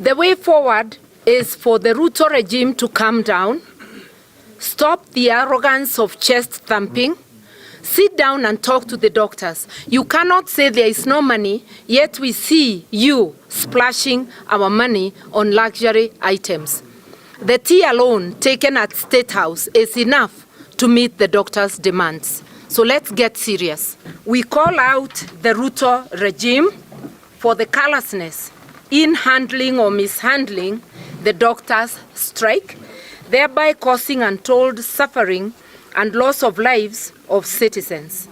The way forward is for the Ruto regime to calm down, stop the arrogance of chest thumping, sit down and talk to the doctors. You cannot say there is no money, yet we see you splashing our money on luxury items. The tea alone taken at State House is enough to meet the doctors' demands. So let's get serious. We call out the Ruto regime for the callousness in handling or mishandling the doctors' strike, thereby causing untold suffering and loss of lives of citizens.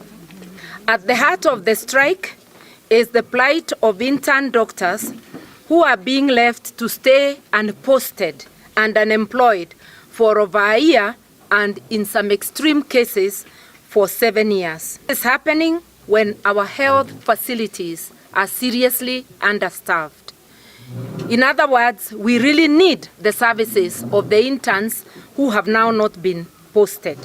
At the heart of the strike is the plight of intern doctors who are being left to stay unposted and unemployed for over a year and in some extreme cases for 7 years. It's happening when our health facilities are seriously understaffed. In other words, we really need the services of the interns who have now not been posted.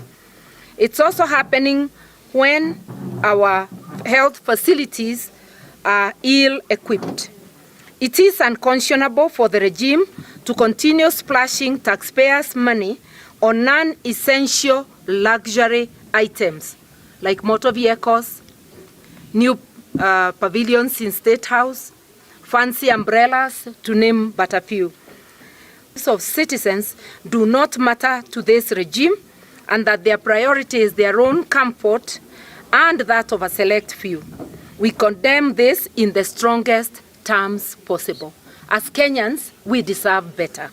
It's also happening when our health facilities are ill-equipped. It is unconscionable for the regime to continue splashing taxpayers' money on non-essential luxury items like motor vehicles, new pavilions in State House, fancy umbrellas, to name but a few. Of citizens do not matter to this regime, and that their priority is their own comfort and that of a select few. We condemn this in the strongest terms possible. As Kenyans, we deserve better.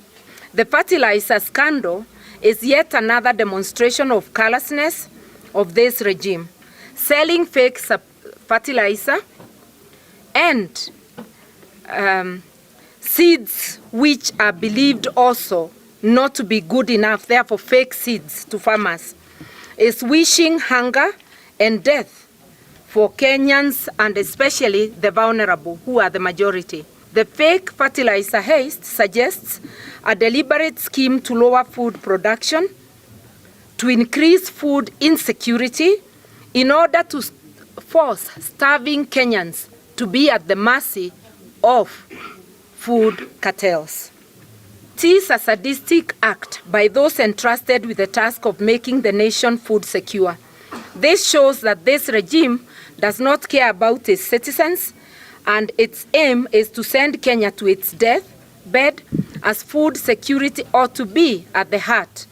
The fertilizer scandal is yet another demonstration of callousness of this regime, selling fake fertilizer and seeds which are believed also not to be good enough, therefore fake seeds to farmers, is wishing hunger and death for Kenyans and especially the vulnerable, who are the majority. The fake fertilizer haste suggests a deliberate scheme to lower food production, to increase food insecurity, in order to force starving Kenyans to be at the mercy of food cartels. It is a sadistic act by those entrusted with the task of making the nation food secure. This shows that this regime does not care about its citizens, and its aim is to send Kenya to its deathbed, as food security ought to be at the heart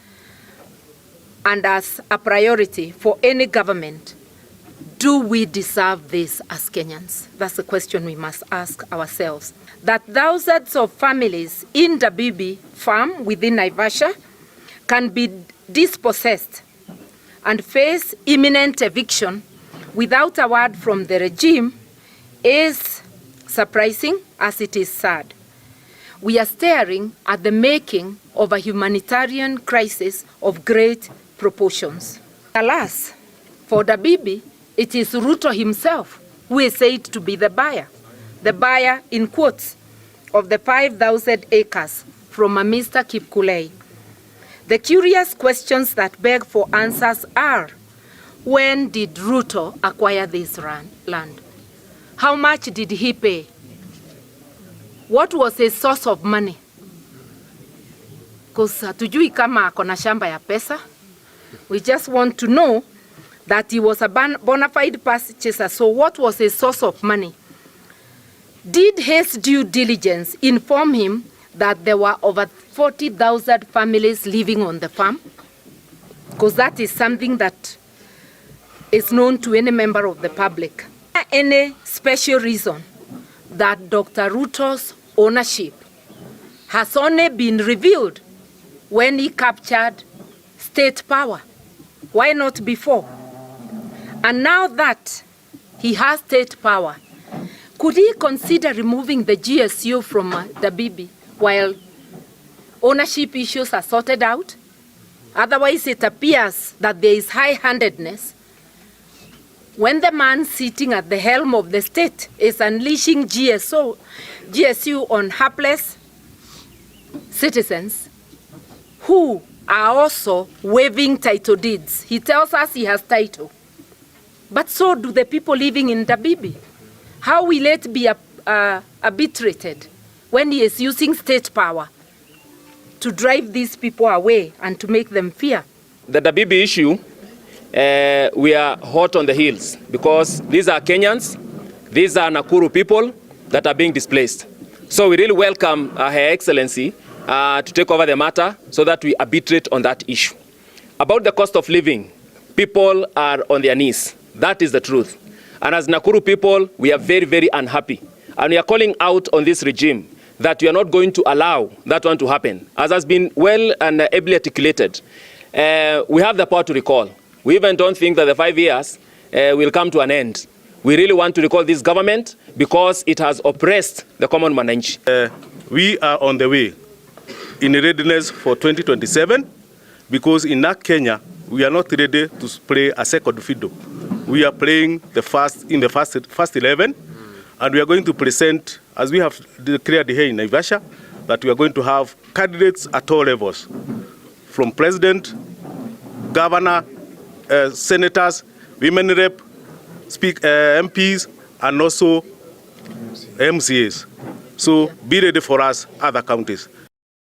and as a priority for any government. Do we deserve this as Kenyans? That's the question we must ask ourselves. That thousands of families in the Dabibi farm within Naivasha can be dispossessed and face imminent eviction without a word from the regime is surprising, as it is sad. We are staring at the making of a humanitarian crisis of great proportions. Alas, for Dabibi, it is Ruto himself who is said to be the buyer in quotes of the 5,000 acres from a Mr. Kiburi. The curious questions that beg for answers are: when did Ruto acquire this land? How much did he pay? What was his source of money? Because hatujui kama ako na shamba ya pesa. We just want to know that he was a bona fide purchaser. So what was his source of money? Did his due diligence inform him that there were over 40,000 families living on the farm? Because that is something that is known to any member of the public. Any special reason that Dr. Ruto's ownership has only been revealed when he captured state power? Why not before? And now that he has state power, could he consider removing the GSU from Dabibi while ownership issues are sorted out? Otherwise, it appears that there is high-handedness when the man sitting at the helm of the state is unleashing GSU on hapless citizens who are also waiving title deeds. He tells us he has title, but so do the people living in Dabibi. How will it be arbitrated when he is using state power to drive these people away and to make them fear. The Dabibi issue, we are hot on the heels because these are Kenyans, these are Nakuru people that are being displaced. So we really welcome Her Excellency to take over the matter so that we arbitrate on that issue. About the cost of living, people are on their knees. That is the truth. And as Nakuru people, we are very, very unhappy. And we are calling out on this regime that we are not going to allow that one to happen. As has been well and ably articulated, we have the power to recall. We even don't think that the 5 years will come to an end. We really want to recall this government because it has oppressed the common mananchi. We are on the way in readiness for 2027 because in Kenya, we are not ready to play a second fiddle. We are playing the first 11, and we are going to present, as we have declared here in Naivasha, that we are going to have candidates at all levels, from president, governor, senators, women rep, MPs, and also MCAs. So be ready for us, other counties.